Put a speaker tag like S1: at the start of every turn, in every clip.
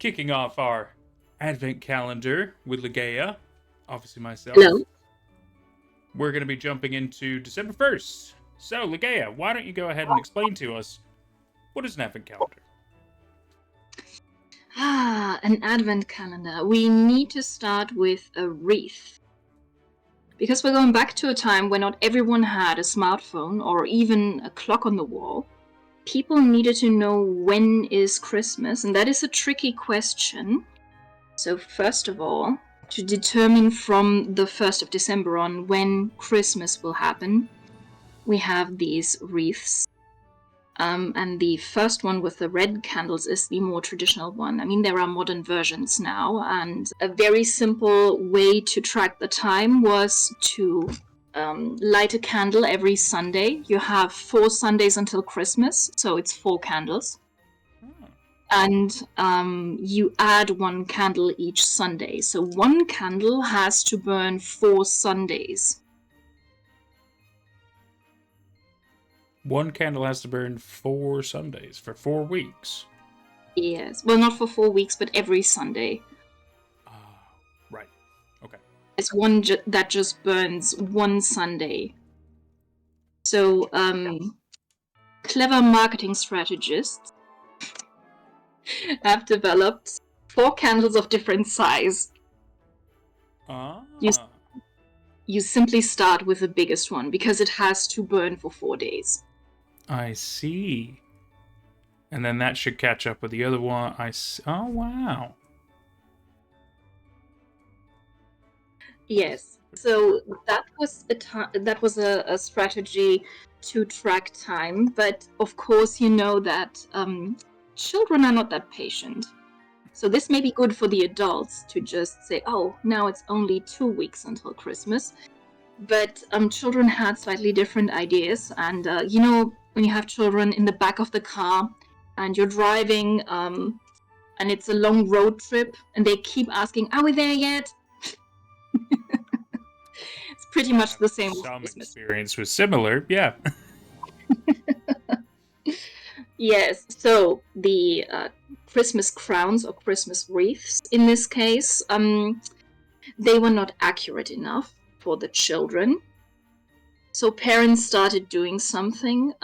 S1: kicking off our advent calendar with Ligea, obviously myself.
S2: Hello.
S1: We're going to be jumping into December 1st. So, Ligea, why don't you go ahead and explain to us what is an advent calendar?
S2: An advent calendar. We need to start with a wreath. Because we're going back to a time when not everyone had a smartphone or even a clock on the wall. People needed to know when is Christmas, and that is a tricky question. So first of all, to determine from the 1st of December on when Christmas will happen, we have these wreaths. And the first one with the red candles is the more traditional one. I mean, there are modern versions now, and a very simple way to track the time was to light a candle every Sunday. You have 4 Sundays until Christmas, so it's 4 candles. And you add 1 candle each Sunday. So 1 candle has to burn 4 Sundays.
S1: One candle has to burn 4 Sundays for 4 weeks.
S2: Yes. Well, not for 4 weeks, but every Sunday.
S1: Right. Okay.
S2: It's one that just burns 1 Sunday. So, clever marketing strategists have developed 4 candles of different size. You simply start with the biggest one because it has to burn for 4 days.
S1: I see. And then that should catch up with the other one. Oh, wow.
S2: Yes. So that was a strategy to track time, but of course you know that children are not that patient. So this may be good for the adults to just say, oh, now it's only 2 weeks until Christmas. But children had slightly different ideas. And, you know, when you have children in the back of the car and you're driving and it's a long road trip and they keep asking, are we there yet? It's pretty much the same with Christmas.
S1: Experience was similar, yeah.
S2: Yes, so the Christmas crowns or Christmas wreaths in this case, they were not accurate enough for the children. So parents started doing something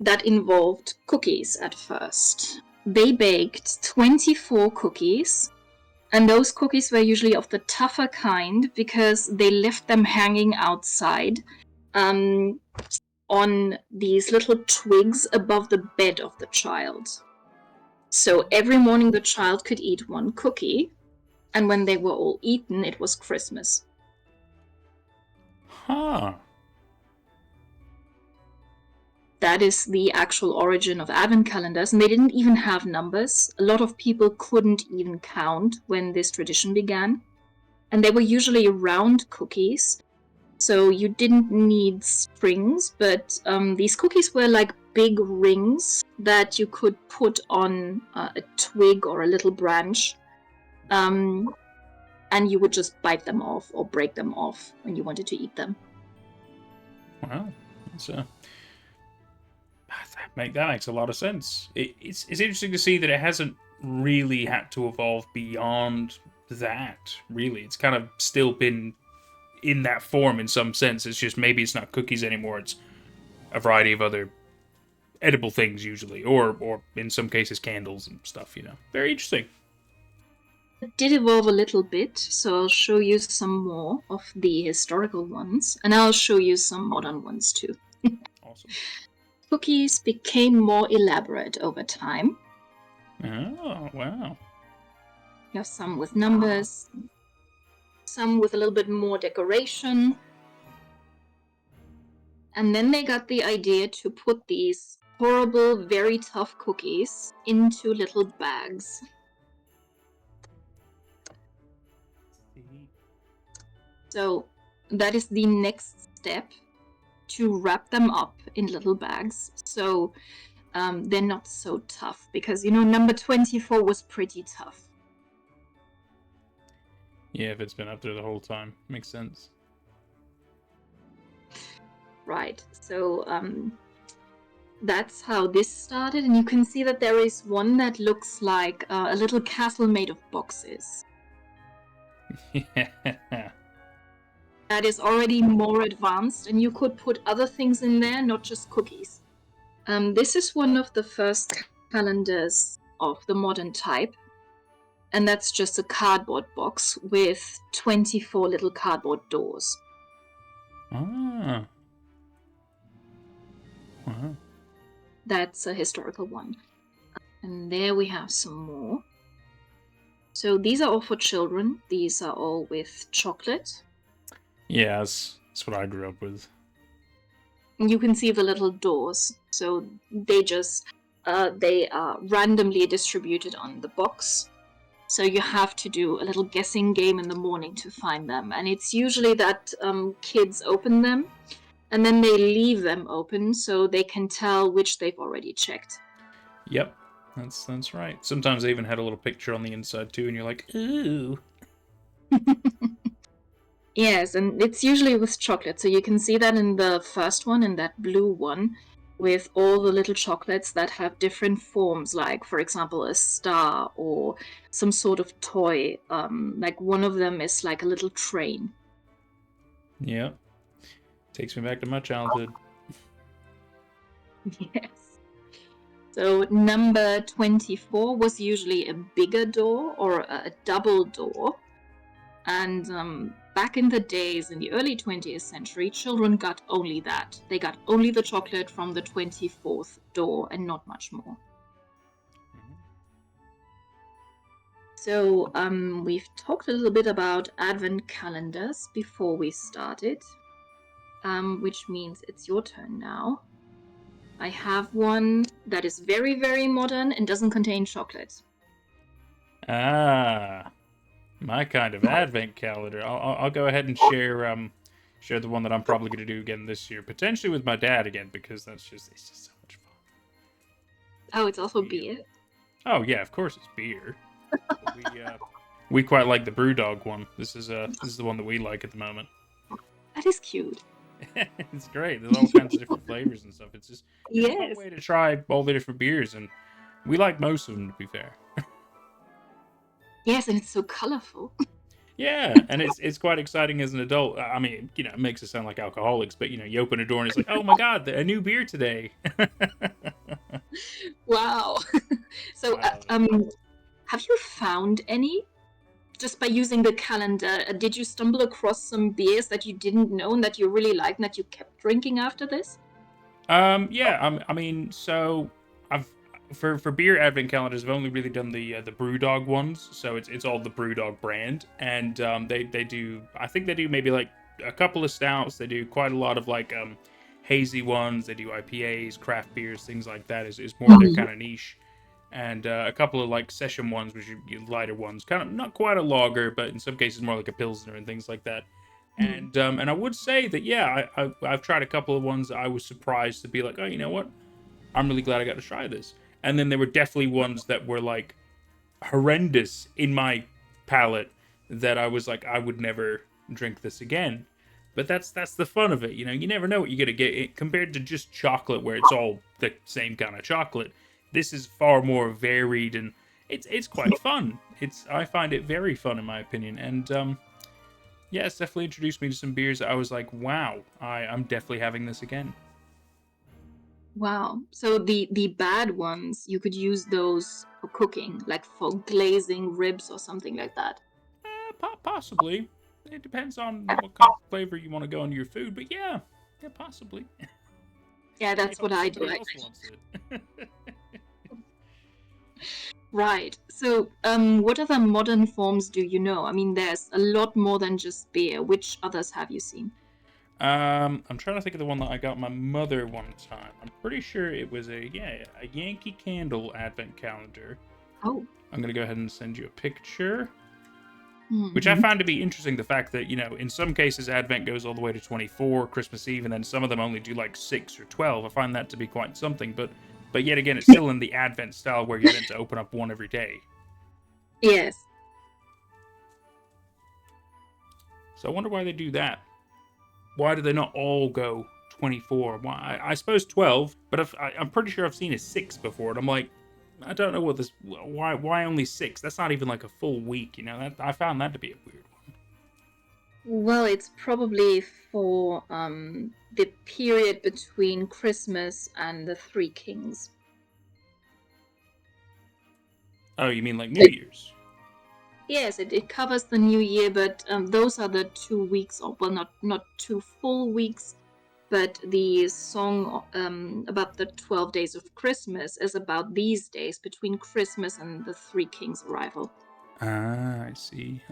S2: that involved cookies at first. They baked 24 cookies, and those cookies were usually of the tougher kind because they left them hanging outside on these little twigs above the bed of the child. So every morning the child could eat 1 cookie, and when they were all eaten, it was Christmas.
S1: Huh.
S2: That is the actual origin of advent calendars, and they didn't even have numbers. A lot of people couldn't even count when this tradition began. And they were usually round cookies, so you didn't need strings, but these cookies were like big rings that you could put on a twig or a little branch, and you would just bite them off or break them off when you wanted to eat them.
S1: Wow. That makes a lot of sense. It's interesting to see that it hasn't really had to evolve beyond that, really. It's kind of still been in that form in some sense. It's just maybe it's not cookies anymore. It's a variety of other edible things usually, or in some cases candles and stuff. Very interesting.
S2: It did evolve a little bit, so I'll show you some more of the historical ones, and I'll show you some modern ones too.
S1: Awesome.
S2: Cookies became more elaborate over time.
S1: Oh, wow.
S2: You have some with numbers, some with a little bit more decoration. And then they got the idea to put these horrible, very tough cookies into little bags. So that is the next step, to wrap them up in little bags. So they're not so tough because, number 24 was pretty tough.
S1: Yeah, if it's been up there the whole time. Makes sense.
S2: Right. So that's how this started, and you can see that there is one that looks like a little castle made of boxes.
S1: Yeah.
S2: That is already more advanced, and you could put other things in there, not just cookies. This is one of the first calendars of the modern type, and that's just a cardboard box with 24 little cardboard doors.
S1: Ah. Wow.
S2: That's a historical one. And there we have some more. So these are all for children. These are all with chocolate.
S1: Yeah, that's what I grew up with.
S2: You can see the little doors. So they are randomly distributed on the box. So you have to do a little guessing game in the morning to find them. And it's usually that kids open them and then they leave them open so they can tell which they've already checked.
S1: Yep, that's right. Sometimes they even had a little picture on the inside too, and you're like, ooh.
S2: Yes, and it's usually with chocolate. So you can see that in the first one, in that blue one, with all the little chocolates that have different forms, like, for example, a star or some sort of toy. Like one of them is like a little train.
S1: Yep. Takes me back to my childhood.
S2: Yes. So number 24 was usually a bigger door or a double door. And back in the days, in the early 20th century, children got only that. They got only the chocolate from the 24th door and not much more. So we've talked a little bit about advent calendars before we started, which means it's your turn now. I have one that is very, very modern and doesn't contain chocolate.
S1: Ah, my kind of advent calendar. I'll go ahead and share the one that I'm probably going to do again this year, potentially with my dad again, because it's just so much fun.
S2: Oh, it's also beer.
S1: Oh yeah, of course it's beer. We quite like the BrewDog one. This is the one that we like at the moment.
S2: That is cute.
S1: It's great. There's all kinds of different flavors and stuff. It's just a fun way to try all the different beers, and we like most of them, to be fair.
S2: Yes, and it's so colorful.
S1: Yeah, and it's quite exciting as an adult. I mean, it makes us sound like alcoholics, but you open a door and it's like, oh my god, a new beer today.
S2: Wow. So, have you found any just by using the calendar? Did you stumble across some beers that you didn't know and that you really liked and that you kept drinking after this?
S1: Yeah. I mean, so I've for beer advent calendars, I've only really done the BrewDog ones. So it's all the BrewDog brand, and they do. I think they do maybe like a couple of stouts. They do quite a lot of like hazy ones. They do IPAs, craft beers, things like that. Is more their kind of niche. And a couple of like session ones, which are lighter ones, kind of not quite a lager, but in some cases more like a pilsner and things like that. And I would say that yeah, I've tried a couple of ones that I was surprised to be like, oh, you know what, I'm really glad I got to try this. And then there were definitely ones that were like horrendous in my palate that I was like, I would never drink this again. But that's the fun of it, you never know what you're gonna get compared to just chocolate, where it's all the same kind of chocolate. This is far more varied, and it's quite fun. I find it very fun in my opinion, and yeah, it's definitely introduced me to some beers that I was like, wow, I'm definitely having this again.
S2: Wow. So the bad ones, you could use those for cooking, like for glazing ribs or something like that.
S1: Possibly. It depends on what kind of flavor you want to go into your food, but yeah, possibly.
S2: Yeah, that's what I do. Right. So, what other modern forms do you know? I mean, there's a lot more than just beer. Which others have you seen?
S1: I'm trying to think of the one that I got my mother one time. I'm pretty sure it was a Yankee Candle advent calendar.
S2: Oh.
S1: I'm gonna go ahead and send you a picture.
S2: Mm-hmm.
S1: Which I found to be interesting, the fact that, in some cases Advent goes all the way to 24, Christmas Eve, and then some of them only do like 6 or 12. I find that to be quite something, but yet again, it's still in the Advent style where you're meant to open up one every day.
S2: Yes.
S1: So I wonder why they do that. Why do they not all go 24. Why? I suppose 12, but I'm pretty sure I've seen a 6 before, and I'm like, I don't know what this. Why only 6? That's not even like a full week, you know. I found that to be a weird one.
S2: Well, it's probably for the period between Christmas and the Three Kings.
S1: Oh, you mean like New Year's?
S2: Yes, it covers the New Year, but those are the 2 weeks, or well, not 2 full weeks, but the song about the 12 days of Christmas is about these days between Christmas and the Three Kings' arrival.
S1: Ah, I see.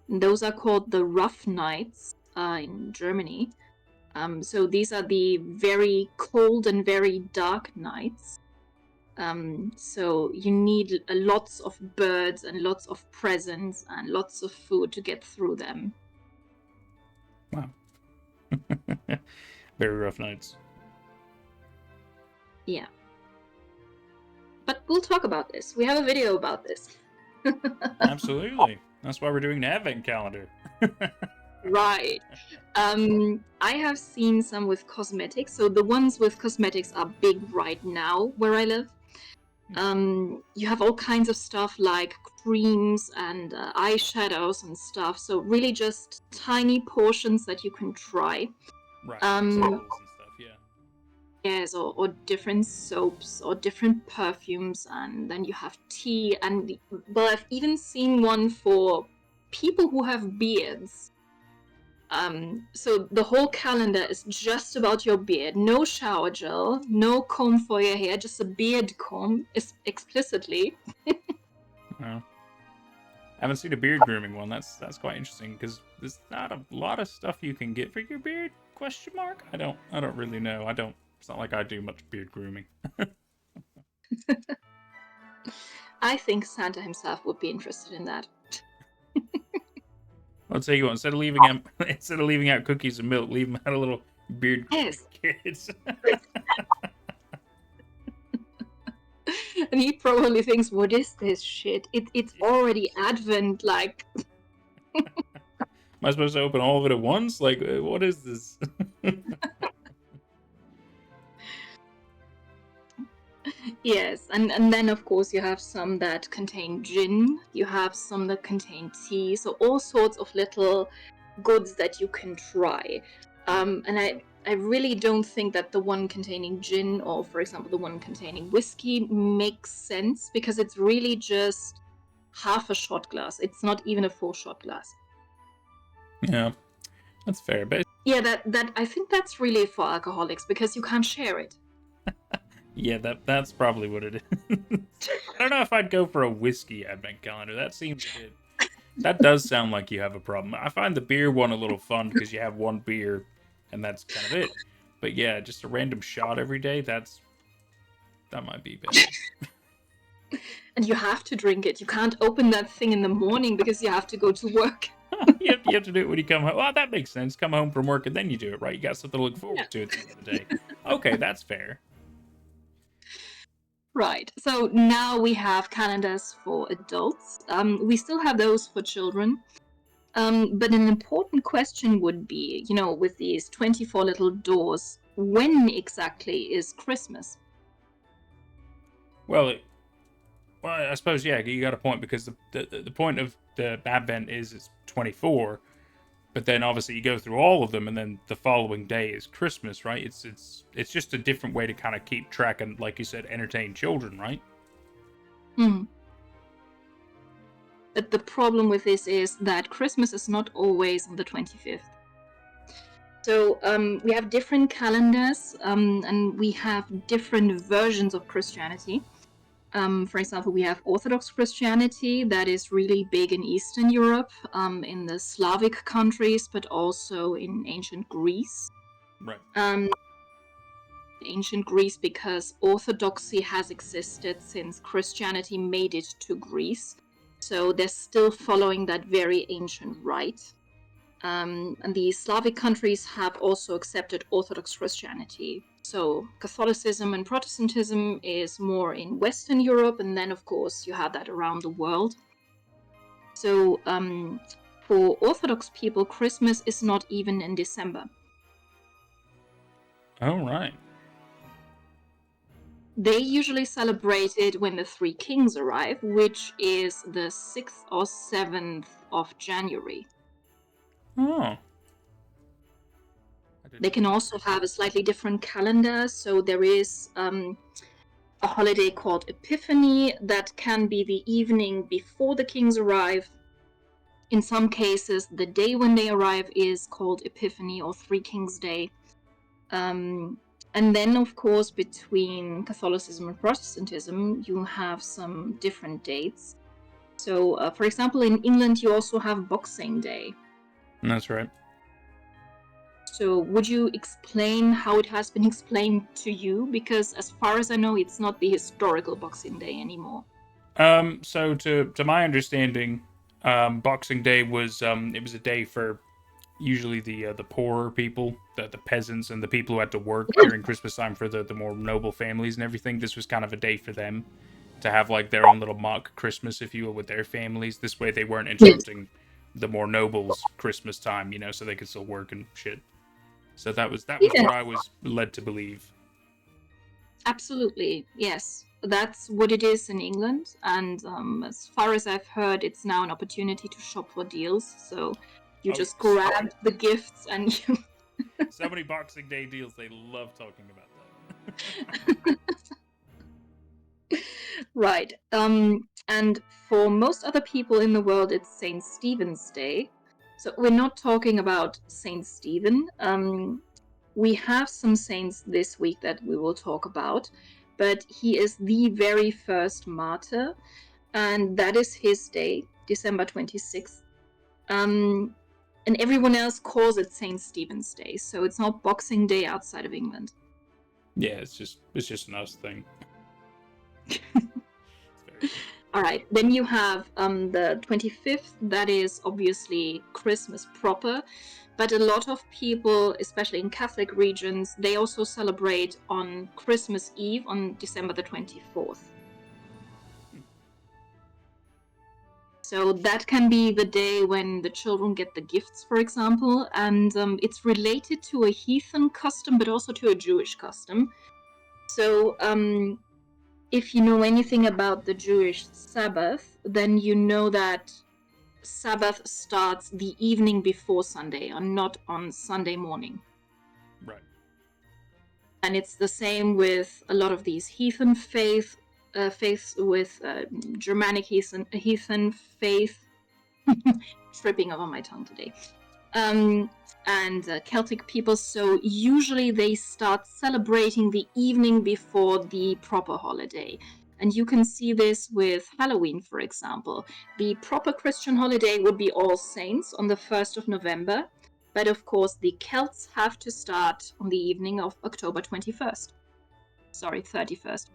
S2: And those are called the Rough Nights in Germany. So these are the very cold and very dark nights. So you need lots of birds and lots of presents and lots of food to get through them.
S1: Wow. Very rough nights.
S2: Yeah. But we'll talk about this. We have a video about this.
S1: Absolutely. That's why we're doing the advent calendar.
S2: Right. I have seen some with cosmetics. So the ones with cosmetics are big right now where I live. You have all kinds of stuff like creams and eyeshadows and stuff. So really just tiny portions that you can try.
S1: Right. And stuff, yeah.
S2: Yes, or different soaps or different perfumes, and then you have tea. And well, I've even seen one for people who have beards. So the whole calendar is just about your beard. No shower gel, no comb for your hair, just a beard comb, explicitly.
S1: Well, I haven't seen a beard grooming one. That's quite interesting because there's not a lot of stuff you can get for your beard. Question mark? I don't really know. It's not like I do much beard grooming.
S2: I think Santa himself would be interested in that.
S1: I'll tell you what. Instead of leaving out cookies and milk, leave them out a little beard grooming kids.
S2: And he probably thinks, "What is this shit? It's already Advent, like."
S1: Am I supposed to open all of it at once? Like, what is this?
S2: Yes, and then of course you have some that contain gin, you have some that contain tea, so all sorts of little goods that you can try. And I really don't think that the one containing gin or, for example, the one containing whiskey makes sense because it's really just half a shot glass. It's not even a full shot glass.
S1: Yeah, that's fair, but
S2: yeah, that I think that's really for alcoholics because you can't share it.
S1: Yeah, that's probably what it is. I don't know if I'd go for a whiskey advent calendar. That seems good. That does sound like you have a problem. I find the beer one a little fun because you have one beer and that's kind of it. But yeah, just a random shot every day, that might be bad.
S2: And you have to drink it. You can't open that thing in the morning because you have to go to work.
S1: you have to do it when you come home. Well, that makes sense. Come home from work and then you do it, right? You got something to look forward to at the end of the day. Okay, that's fair.
S2: Right. So now we have calendars for adults. We still have those for children. But an important question would be, with these 24 little doors, when exactly is Christmas?
S1: Well, I suppose, yeah, you got a point because the point of the Advent is it's 24, but then obviously you go through all of them, and then the following day is Christmas, right? It's just a different way to kind of keep track and, like you said, entertain children, right?
S2: But the problem with this is that Christmas is not always on the 25th. So we have different calendars, and we have different versions of Christianity. For example, we have Orthodox Christianity that is really big in Eastern Europe, in the Slavic countries, but also in ancient Greece.
S1: Right.
S2: Ancient Greece, because Orthodoxy has existed since Christianity made it to Greece. So they're still following that very ancient rite. And the Slavic countries have also accepted Orthodox Christianity. So Catholicism and Protestantism is more in Western Europe, and then of course you have that around the world. So for Orthodox people, Christmas is not even in December.
S1: Oh, right.
S2: They usually celebrate it when the Three Kings arrive, which is the 6th or 7th of January.
S1: Oh.
S2: They can also have a slightly different calendar, so there is a holiday called Epiphany that can be the evening before the kings arrive. In some cases, the day when they arrive is called Epiphany or Three Kings Day. And then, of course, between Catholicism and Protestantism, you have some different dates. So, for example, in England, you also have Boxing Day.
S1: That's right.
S2: So, would you explain how it has been explained to you? Because, as far as I know, it's not the historical Boxing Day anymore.
S1: So to my understanding, Boxing Day was it was a day for usually the poorer people, the peasants, and the people who had to work during Christmas time for the more noble families and everything. This was kind of a day for them to have like their own little mock Christmas, if you will, with their families. This way, they weren't interrupting the more nobles' Christmas time, so they could still work and shit. So that was
S2: Yeah.
S1: what I was led to believe.
S2: Absolutely, yes. That's what it is in England, and as far as I've heard, it's now an opportunity to shop for deals. So you just grab the gifts and you.
S1: So many Boxing Day deals. They love talking about that.
S2: Right. And for most other people in the world, it's St. Stephen's Day. So we're not talking about St. Stephen. We have some saints this week that we will talk about, but he is the very first martyr, and that is his day, December 26th. And everyone else calls it St. Stephen's Day, so it's not Boxing Day outside of England.
S1: Yeah, it's just an us thing.
S2: All right, then you have the 25th, that is obviously Christmas proper, but a lot of people, especially in Catholic regions, they also celebrate on Christmas Eve on December the 24th. So that can be the day when the children get the gifts, for example, and it's related to a heathen custom, but also to a Jewish custom. So if you know anything about the Jewish Sabbath, then you know that Sabbath starts the evening before Sunday, and not on Sunday morning.
S1: Right.
S2: And it's the same with a lot of these heathen faiths with Germanic heathen faith. Tripping over my tongue today. And Celtic people, so usually they start celebrating the evening before the proper holiday. And you can see this with Halloween, for example. The proper Christian holiday would be All Saints on the 1st of November, but of course the Celts have to start on the evening of October 21st. Sorry, 31st.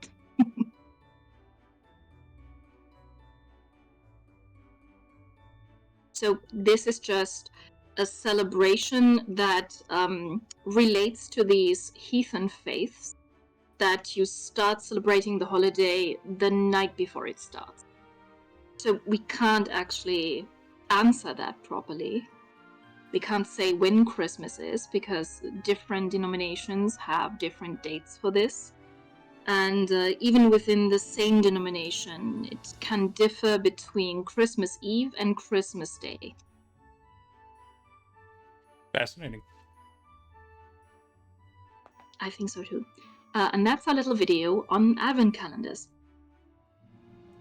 S2: So this is just a celebration that relates to these heathen faiths, that you start celebrating the holiday the night before it starts. So we can't actually answer that properly. We can't say when Christmas is, because different denominations have different dates for this. And even within the same denomination, it can differ between Christmas Eve and Christmas Day.
S1: Fascinating.
S2: I think so too. And that's our little video on Advent calendars.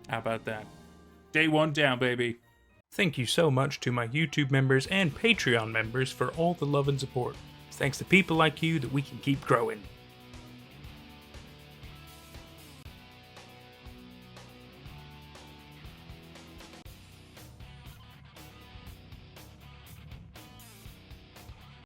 S1: How about that? Day one down, baby. Thank you so much to my YouTube members and Patreon members for all the love and support. It's thanks to people like you that we can keep growing.